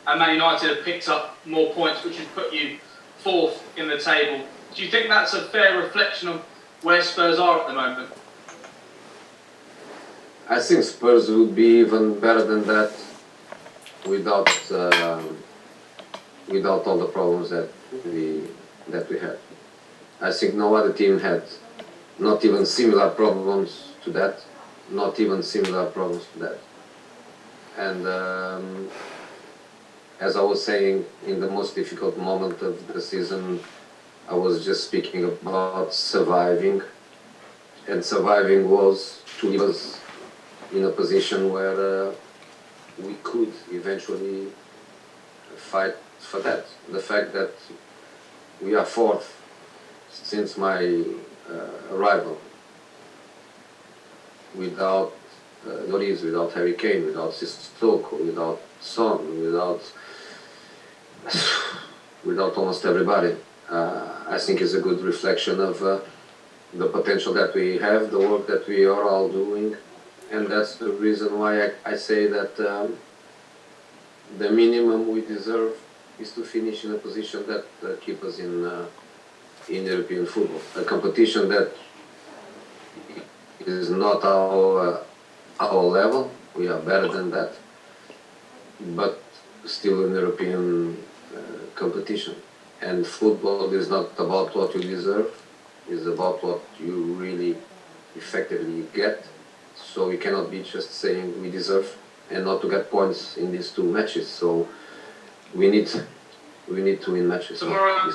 and Man United have picked up more points, which has put you fourth in the table. Do you think that's a fair reflection of where Spurs are at the moment? I think Spurs would be even better than that without all the problems that we had. I think no other team had not even similar problems to that. And as I was saying, in the most difficult moment of the season, I was just speaking about surviving. And surviving was to leave us in a position where we could eventually fight for that. The fact that we are fourth since my arrival, without Lloris, without Harry Kane, without Sissoko, without Son, without almost everybody. I think is a good reflection of the potential that we have, the work that we are all doing, and that's the reason why I say that the minimum we deserve is to finish in a position that keeps us in European football, a competition that is not our level. We are better than that, but still in European competition. And football is not about what you deserve, it's about what you really effectively get. So we cannot be just saying we deserve and not to get points in these two matches. So we need to win matches. Tomorrow,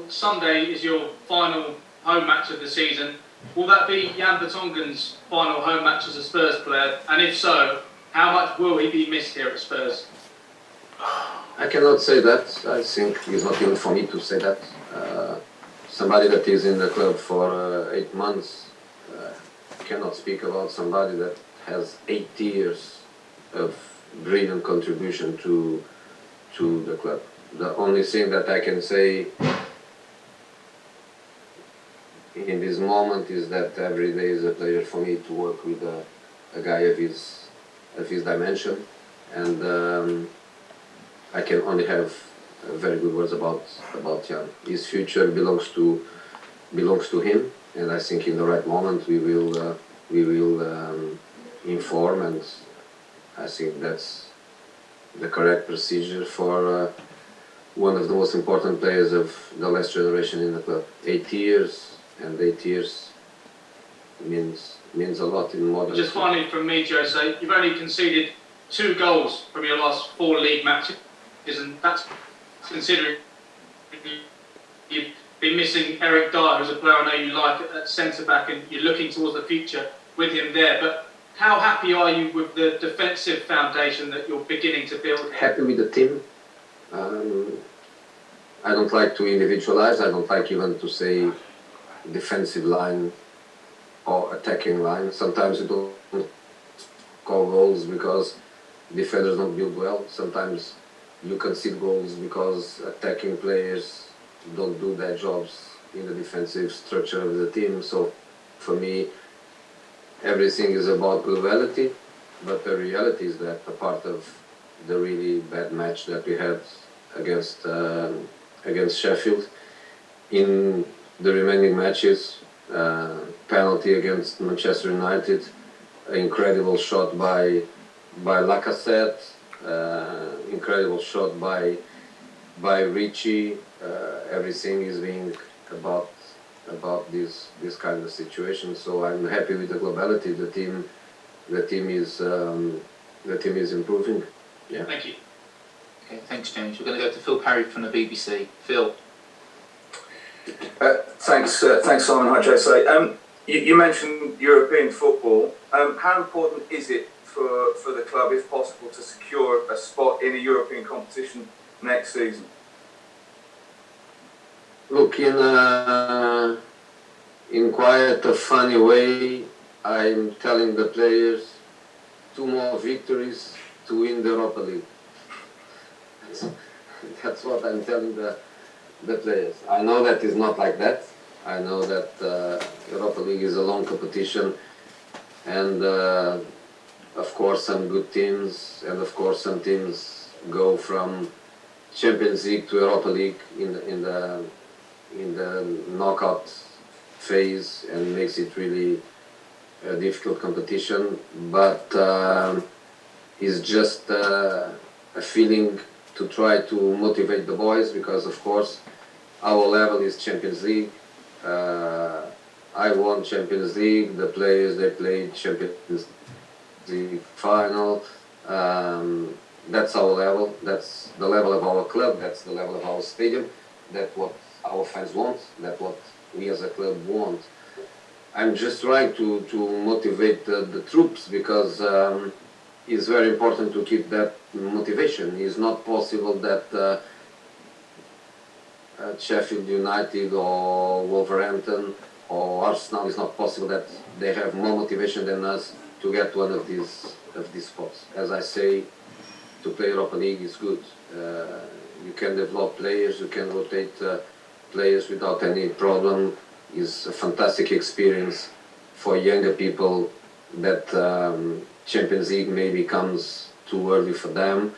Sunday is your final home match of the season. Will that be Jan Vertonghen's final home match as a Spurs player? And if so, how much will he be missed here at Spurs? I cannot say that. I think it's not even for me to say that. Somebody that is in the club for 8 months cannot speak about somebody that has 8 years of brilliant contribution to the club. The only thing that I can say in this moment is that every day is a pleasure for me to work with a guy of his dimension, and I can only have very good words about Jan. His future belongs to him, and I think in the right moment we will inform, and I think that's the correct procedure for one of the most important players of the last generation in the club. 8 years, and 8 years means a lot in modern. Just finally from me, Jose, you've only conceded 2 goals from your last 4 league matches, and that's considering you've been missing Eric Dyer, who's a player I know you like at centre-back, and you're looking towards the future with him there. But how happy are you with the defensive foundation that you're beginning to build? Happy with the team. I don't like to individualize. I don't like even to say defensive line or attacking line. Sometimes you don't score goals because defenders don't build well. Sometimes you concede goals because attacking players don't do their jobs in the defensive structure of the team. So for me, everything is about globality, but the reality is that a part of the really bad match that we had against Sheffield, in the remaining matches, penalty against Manchester United, an incredible shot by Lacazette, incredible shot by Richie. Everything is being about this kind of situation. So I'm happy with the globality. The team is improving. Yeah. Thank you. Okay, thanks, James. We're going to go to Phil Parry from the BBC. Phil. Thanks, Simon. Hi, Jose. You mentioned European football. How important is it for the club, if possible, to secure a spot in a European competition next season? Look, in quite a funny way, I'm telling the players 2 more victories to win the Europa League. That's what I'm telling the players. I know that it's not like that. I know that Europa League is a long competition, and of course, some good teams, and of course, some teams go from Champions League to Europa League in the knockout phase, and makes it really a difficult competition. But it's just a feeling to try to motivate the boys, because of course our level is Champions League. I won Champions League. The players, they played Champions League final. That's our level. That's the level of our club. That's the level of our stadium. That's what our fans want. That's what we as a club want. I'm just trying to motivate the troops, because it's very important to keep that motivation. It's not possible that Sheffield United or Wolverhampton or Arsenal, it's not possible that they have more motivation than us to get one of these spots. As I say, to play Europa League is good. You can develop players, you can rotate players without any problem. It's a fantastic experience for younger people that Champions League maybe comes too early for them.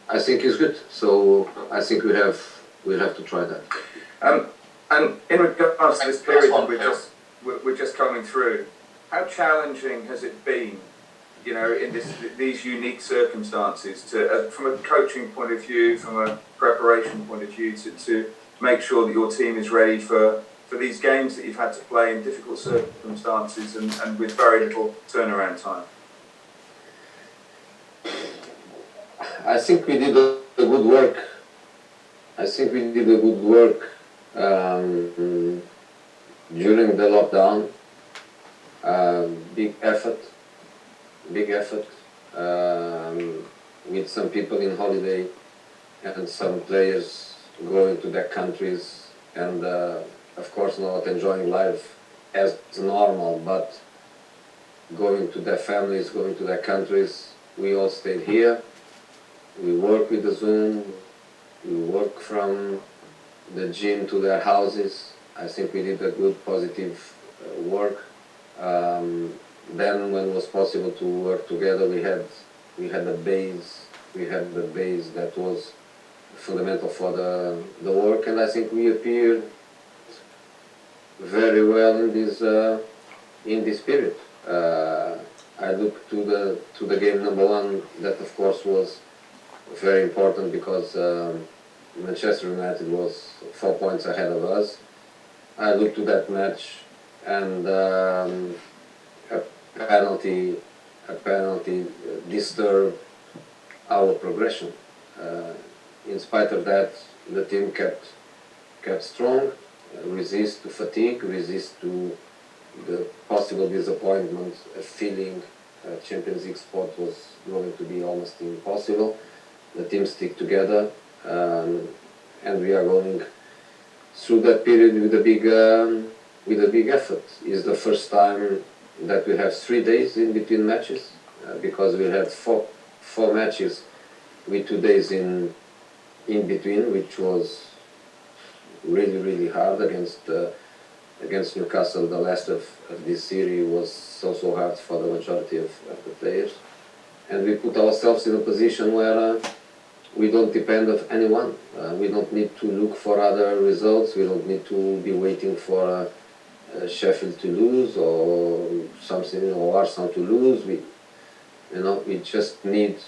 I think it's good. So I think we have to try that. And in regards to this period that we're just coming through, how challenging has it been, you know, in these unique circumstances, to from a coaching point of view, from a preparation point of view, to make sure that your team is ready for these games that you've had to play in difficult circumstances and with very little turnaround time? I think we did a good work. During the lockdown. Big effort. With some people in holiday and some players going to their countries, and of course not enjoying life as normal, but going to their families, going to their countries. We all stayed here. We work with the Zoom. We work from the gym to their houses. I think we did a good, positive work. Then, when it was possible to work together, we had the base. We had the base that was fundamental for the work, and I think we appeared very well in this period. I look to the game number one. That of course was very important, because Manchester United was 4 points ahead of us. I look to that match, and a penalty disturbed our progression. In spite of that, the team kept strong, resist to fatigue, resist to the possible disappointment, a feeling Champions League spot was going to be almost impossible. The team stick together, and we are going through that period with a big effort. It's the first time that we have 3 days in between matches, because we had four matches with 2 days in between, which was really hard against Newcastle. The last of this series was so hard for the majority of the players, and we put ourselves in a position where we don't depend on anyone. We don't need to look for other results. We don't need to be waiting for Sheffield to lose or something, or Arsenal to lose. We just need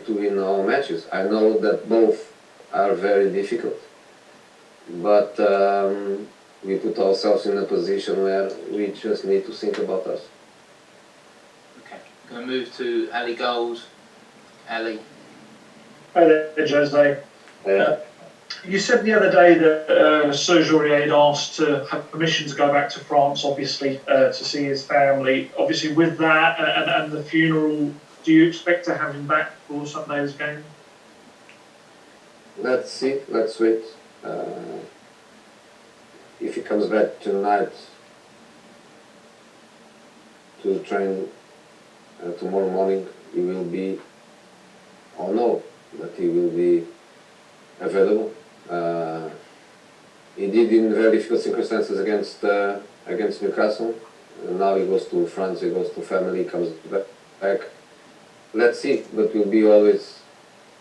to win our matches. I know that both are very difficult, but we put ourselves in a position where we just need to think about us. Okay, I'm going to move to Ali Gold. Ali. Hi there, Jose. You said the other day that Serge Aurier had asked to have permission to go back to France, obviously, to see his family. Obviously, with that and the funeral, do you expect to have him back for Sunday's game? Let's see. Let's wait. If he comes back tonight to train tomorrow morning, he will be, or no, that he will be available. He did in very difficult circumstances against Newcastle. Now he goes to France, he goes to family, comes back. Let's see, but will be always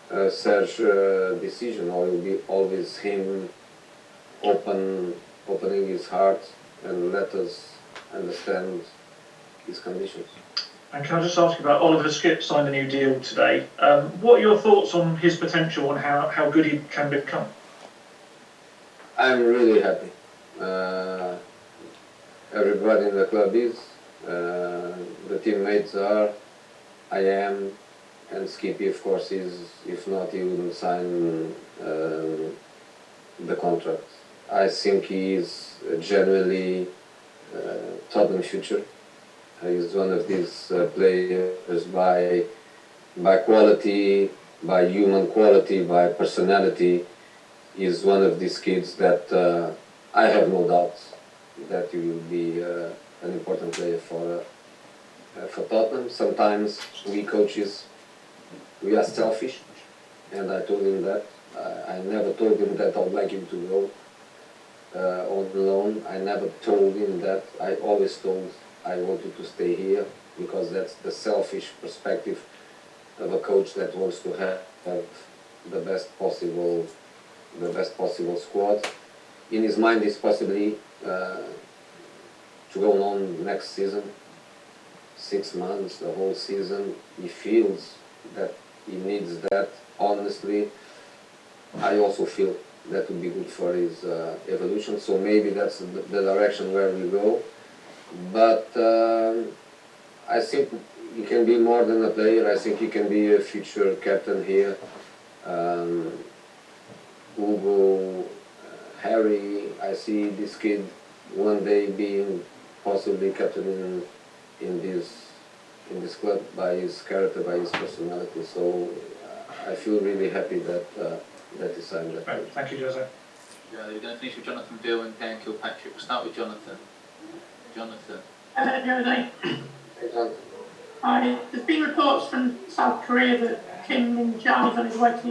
Serge's decision, or will be always him opening his heart and let us understand his conditions. And can I just ask you about Oliver Skipp signed a new deal today? What are your thoughts on his potential and how good he can become? I'm really happy. Everybody in the club is. The teammates are. I am. And Skippy, of course, is. If not, he wouldn't sign the contract. I think he is genuinely Tottenham future. He's one of these players by quality, by human quality, by personality. He's one of these kids that I have no doubts that he will be an important player for Tottenham. Sometimes we coaches, we are selfish, and I told him that. I never told him that I would like him to go on loan. I never told him that. I always told I want you to stay here, because that's the selfish perspective of a coach that wants to have the best possible squad. In his mind is possibly to go on next season, 6 months, the whole season. He feels that he needs that. Honestly, I also feel that would be good for his evolution. So maybe that's the direction where we go. But I think he can be more than a player. I think he can be a future captain here. Hugo, Harry, I see this kid one day being possibly captain in this club by his character, by his personality. So I feel really happy that he signed that. Right, thank you, Jose. Yeah, we're going to finish with Jonathan Veal and Dan Kilpatrick. We'll start with Jonathan. Jonathan. Jose. Hey, John. Hi. There's been reports from South Korea that Kim Min-jae is on his way to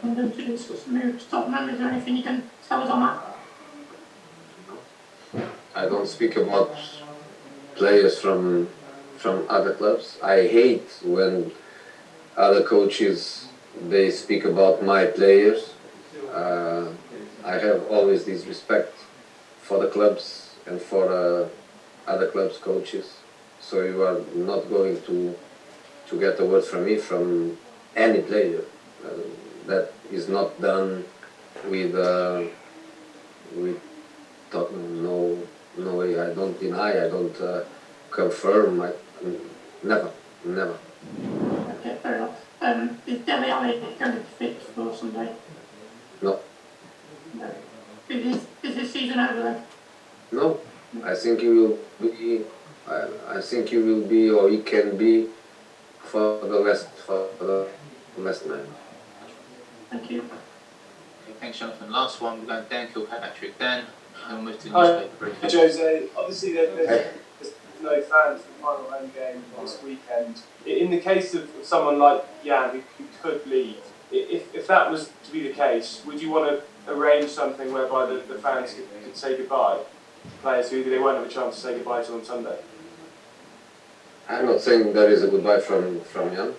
London to discuss the move to Tottenham. Is there anything you can tell us on that? I don't speak about players from other clubs. I hate when other coaches they speak about my players. I have always this respect for the clubs and for other clubs' coaches. So you are not going to get a word from me from any player. That is not done with Tottenham. No way. I don't deny. I don't confirm. Never. Okay, fair enough. Is Dele Alli going to be fit for Sunday? No. No. Is this season over then? No. I think he will be. I think he will be, or he can be, for the last man. Thank you. Okay, thanks, Jonathan. Last one, we're going Dan Kilpatrick. Dan, and we'll move to the Hi, newspaper briefing. Jose. Obviously, there's no fans for the final home game this weekend. In the case of someone like Jan who could leave, if that was to be the case, would you want to arrange something whereby the fans could say goodbye to players who they won't have a chance to say goodbye to on Sunday? I'm not saying there is a goodbye from Jan.